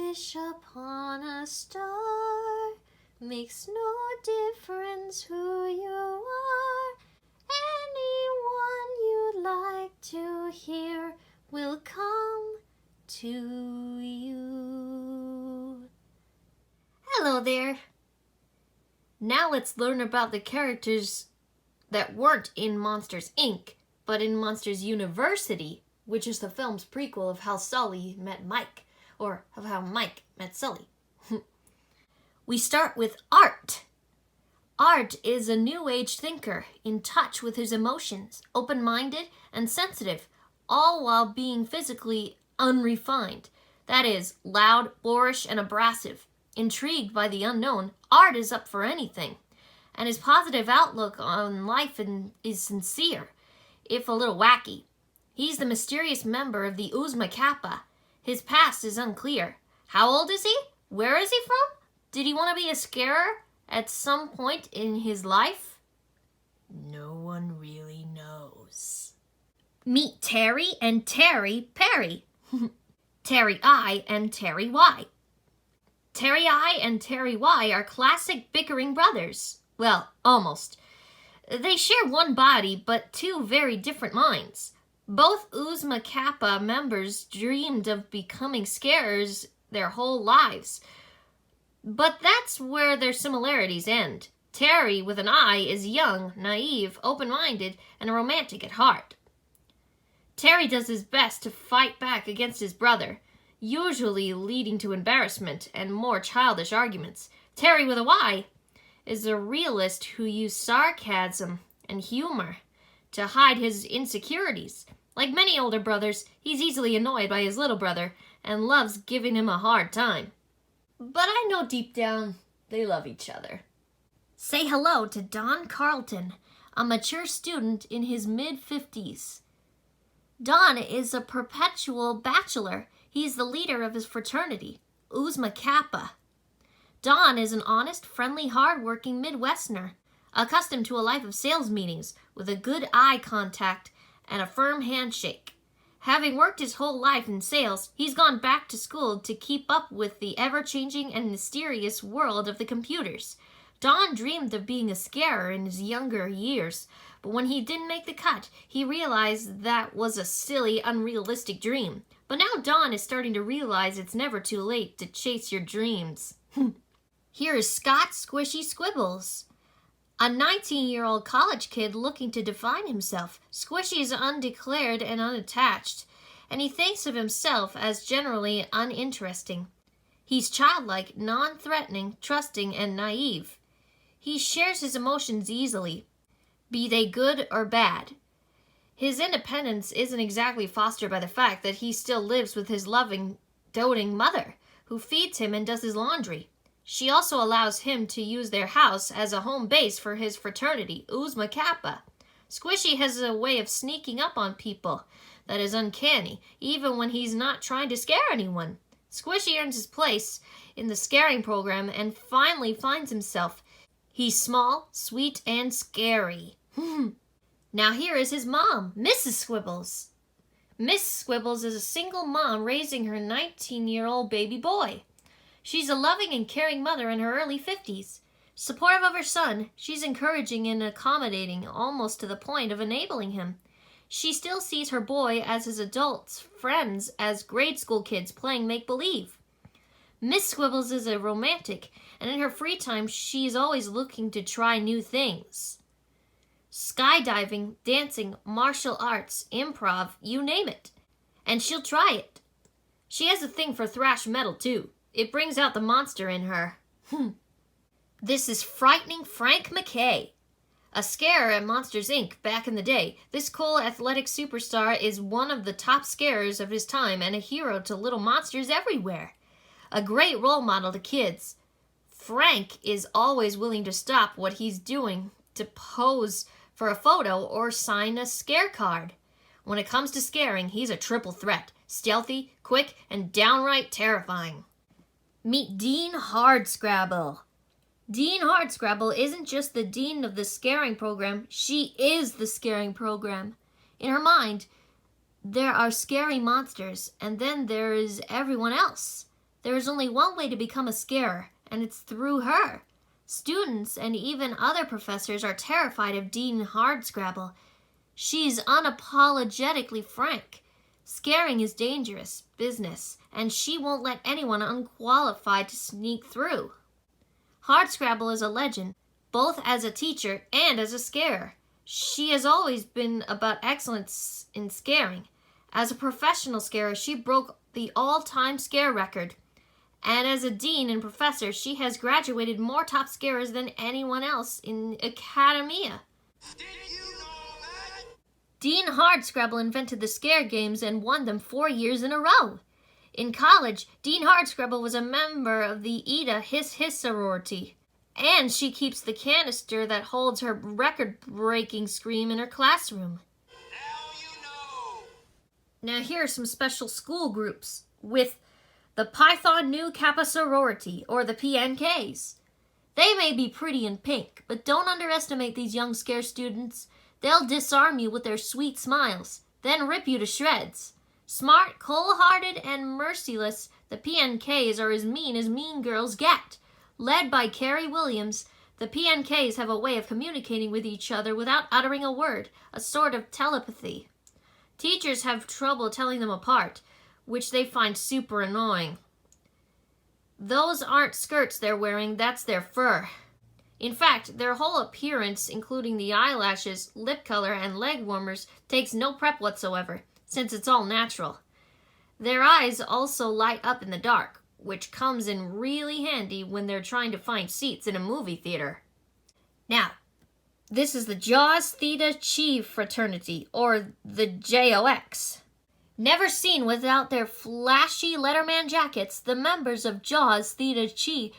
wish upon a star. Makes no difference who you are. Anyone you'd like to hear will come to you. Hello there. Now let's learn about the characters that weren't in Monsters, Inc., but in Monsters University, which is the film's prequel of how Sully met Mike, or of how Mike met Sully. We start with Art. Art is a new age thinker, in touch with his emotions, open-minded and sensitive, all while being physically unrefined. That is, loud, boorish, and abrasive. Intrigued by the unknown, Art is up for anything, and his positive outlook on life is sincere, if a little wacky. He's the mysterious member of the Nu Kappa. His past is unclear. How old is he? Where is he from? Did he want to be a scarer at some point in his life? No one really knows. Meet Terry and Terry Perry. Terry I and Terry Y. Terry I and Terry Y are classic bickering brothers. Well, almost. They share one body, but two very different minds. Both Nu Kappa members dreamed of becoming scarers their whole lives. But that's where their similarities end. Terry, with an I, is young, naive, open-minded, and romantic at heart. Terry does his best to fight back against his brother, usually leading to embarrassment and more childish arguments. Terry, with a Y, is a realist who used sarcasm and humor to hide his insecurities. Like many older brothers, he's easily annoyed by his little brother and loves giving him a hard time. But I know deep down they love each other. Say hello to Don Carlton, a mature student in his mid-50s. Don is a perpetual bachelor. He's the leader of his fraternity, Nu Kappa. Don is an honest, friendly, hard-working Midwesterner, accustomed to a life of sales meetings with a good eye contact and a firm handshake. Having worked his whole life in sales, he's gone back to school to keep up with the ever-changing and mysterious world of the computers. Don dreamed of being a scarer in his younger years, but when he didn't make the cut, he realized that was a silly, unrealistic dream. But now Don is starting to realize it's never too late to chase your dreams. Here is Scott Squishy Squibbles, a 19-year-old college kid looking to define himself. Squishy is undeclared and unattached, and he thinks of himself as generally uninteresting. He's childlike, non-threatening, trusting, and naive. He shares his emotions easily, be they good or bad. His independence isn't exactly fostered by the fact that he still lives with his loving, doting mother, who feeds him and does his laundry. She also allows him to use their house as a home base for his fraternity, Nu Kappa. Squishy has a way of sneaking up on people that is uncanny, even when he's not trying to scare anyone. Squishy earns his place in the scaring program and finally finds himself. He's small, sweet, and scary. Now here is his mom, Mrs. Squibbles. Miss Squibbles is a single mom raising her 19-year-old baby boy. She's a loving and caring mother in her early 50s. Supportive of her son, she's encouraging and accommodating, almost to the point of enabling him. She still sees her boy as his adult friends as grade school kids playing make-believe. Miss Squibbles is a romantic, and in her free time, she's always looking to try new things. Skydiving, dancing, martial arts, improv, you name it. And she'll try it. She has a thing for thrash metal, too. It brings out the monster in her. This is Frightening Frank McCay. A scarer at Monsters, Inc. back in the day, this cool athletic superstar is one of the top scarers of his time and a hero to little monsters everywhere. A great role model to kids. Frank is always willing to stop what he's doing to pose for a photo or sign a scare card. When it comes to scaring, he's a triple threat. Stealthy, quick, and downright terrifying. Meet Dean Hardscrabble. Dean Hardscrabble isn't just the dean of the scaring program, she is the scaring program. In her mind, there are scary monsters, and then there is everyone else. There is only one way to become a scarer, and it's through her. Students and even other professors are terrified of Dean Hardscrabble. She's unapologetically frank. Scaring is dangerous business, and she won't let anyone unqualified to sneak through. Hardscrabble is a legend, both as a teacher and as a scarer. She has always been about excellence in scaring. As a professional scarer, she broke the all-time scare record. And as a dean and professor, she has graduated more top scarers than anyone else in academia. Did you know that? Dean Hardscrabble invented the scare games and won them 4 years in a row. In college, Dean Hardscrabble was a member of the Eta Hiss Hiss sorority. And she keeps the canister that holds her record-breaking scream in her classroom. Now you know. Now here are some special school groups with the Python Nu Kappa sorority, or the PNKs. They may be pretty in pink, but don't underestimate these young scare students. They'll disarm you with their sweet smiles, then rip you to shreds. Smart, cold-hearted, and merciless, the PNKs are as mean girls get. Led by Carrie Williams, the PNKs have a way of communicating with each other without uttering a word, a sort of telepathy. Teachers have trouble telling them apart, which they find super annoying. Those aren't skirts they're wearing, that's their fur. In fact, their whole appearance, including the eyelashes, lip color, and leg warmers, takes no prep whatsoever, since it's all natural. Their eyes also light up in the dark, which comes in really handy when they're trying to find seats in a movie theater. Now, this is the Jaws Theta Chi fraternity, or the JOX. Never seen without their flashy Letterman jackets, the members of Jaws Theta Chi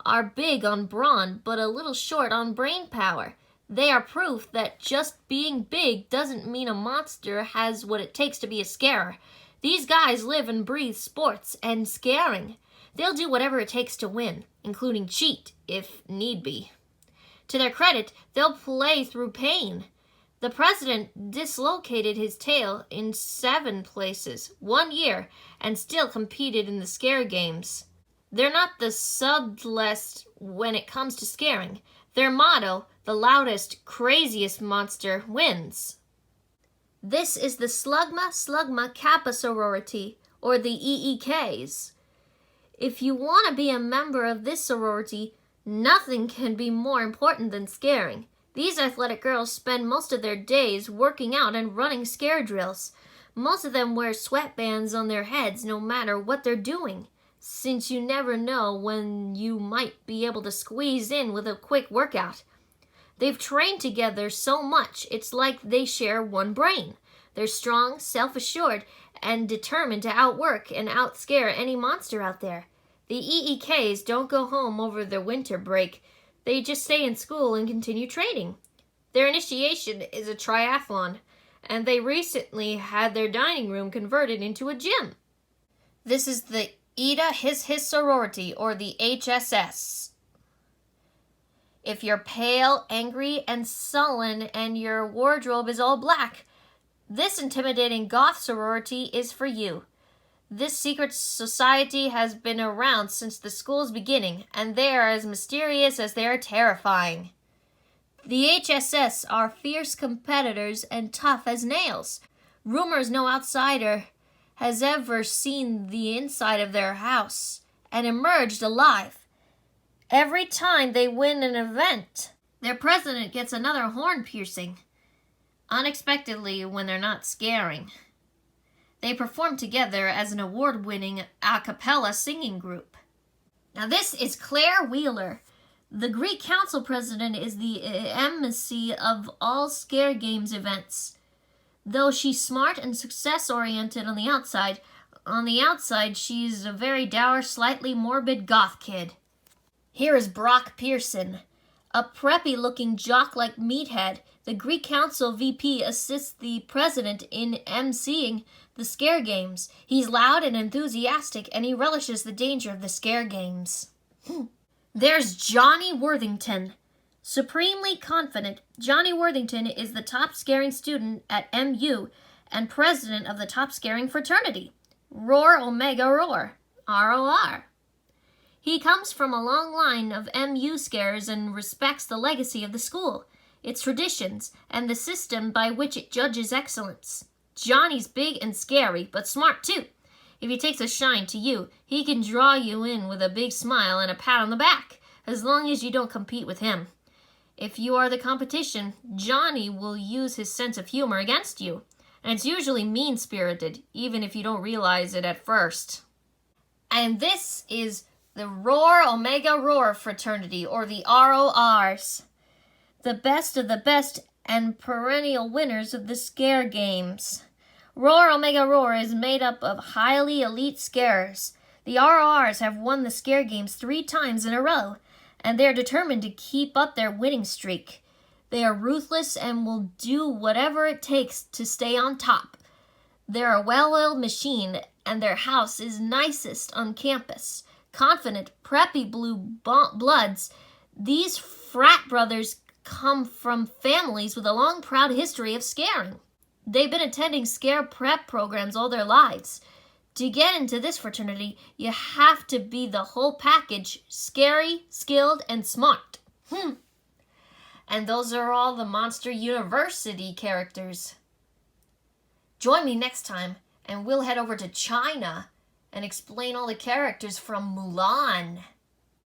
are big on brawn, but a little short on brain power. They are proof that just being big doesn't mean a monster has what it takes to be a scarer. These guys live and breathe sports and scaring. They'll do whatever it takes to win, including cheat, if need be. To their credit, they'll play through pain. The president dislocated his tail in 7 places, 1 year, and still competed in the scare games. They're not the subtlest when it comes to scaring. Their motto, the loudest, craziest monster wins. This is the Slugma Kappa sorority, or the EEKs. If you want to be a member of this sorority, nothing can be more important than scaring. These athletic girls spend most of their days working out and running scare drills. Most of them wear sweatbands on their heads no matter what they're doing, since you never know when you might be able to squeeze in with a quick workout. They've trained together so much, it's like they share one brain. They're strong, self-assured, and determined to outwork and outscare any monster out there. The EEKs don't go home over their winter break. They just stay in school and continue training. Their initiation is a triathlon, and they recently had their dining room converted into a gym. This is the Eta Hiss Hiss sorority, or the HSS. If you're pale, angry, and sullen, and your wardrobe is all black, this intimidating goth sorority is for you. This secret society has been around since the school's beginning, and they are as mysterious as they are terrifying. The HSS are fierce competitors and tough as nails. Rumors no outsider has ever seen the inside of their house and emerged alive. Every time they win an event, their president gets another horn piercing, unexpectedly when they're not scaring. They perform together as an award-winning a cappella singing group. Now this is Claire Wheeler. The Greek Council President is the emcee of all Scare Games events. Though she's smart and success-oriented on the outside she's a very dour, slightly morbid goth kid. Here is Brock Pearson. A preppy-looking jock-like meathead, the Greek Council VP assists the president in emceeing the Scare Games. He's loud and enthusiastic, and he relishes the danger of the Scare Games. There's Johnny Worthington. Supremely confident, Johnny Worthington is the top scaring student at MU and president of the top scaring fraternity, Roar Omega Roar, ROR. He comes from a long line of MU scares and respects the legacy of the school, its traditions, and the system by which it judges excellence. Johnny's big and scary, but smart too. If he takes a shine to you, he can draw you in with a big smile and a pat on the back, as long as you don't compete with him. If you are the competition, Johnny will use his sense of humor against you, and it's usually mean-spirited, even if you don't realize it at first. And this is the Roar Omega Roar Fraternity, or the RORs. The best of the best and perennial winners of the scare games. Roar Omega Roar is made up of highly elite scarers. The RORs have won the scare games 3 times in a row, and they are determined to keep up their winning streak. They are ruthless and will do whatever it takes to stay on top. They're a well-oiled machine, and their house is nicest on campus. Confident, preppy blue bloods, these frat brothers come from families with a long, proud history of scaring. They've been attending scare prep programs all their lives. To get into this fraternity, you have to be the whole package: scary, skilled, and smart. And those are all the Monster University characters. Join me next time, and we'll head over to China and explain all the characters from Mulan.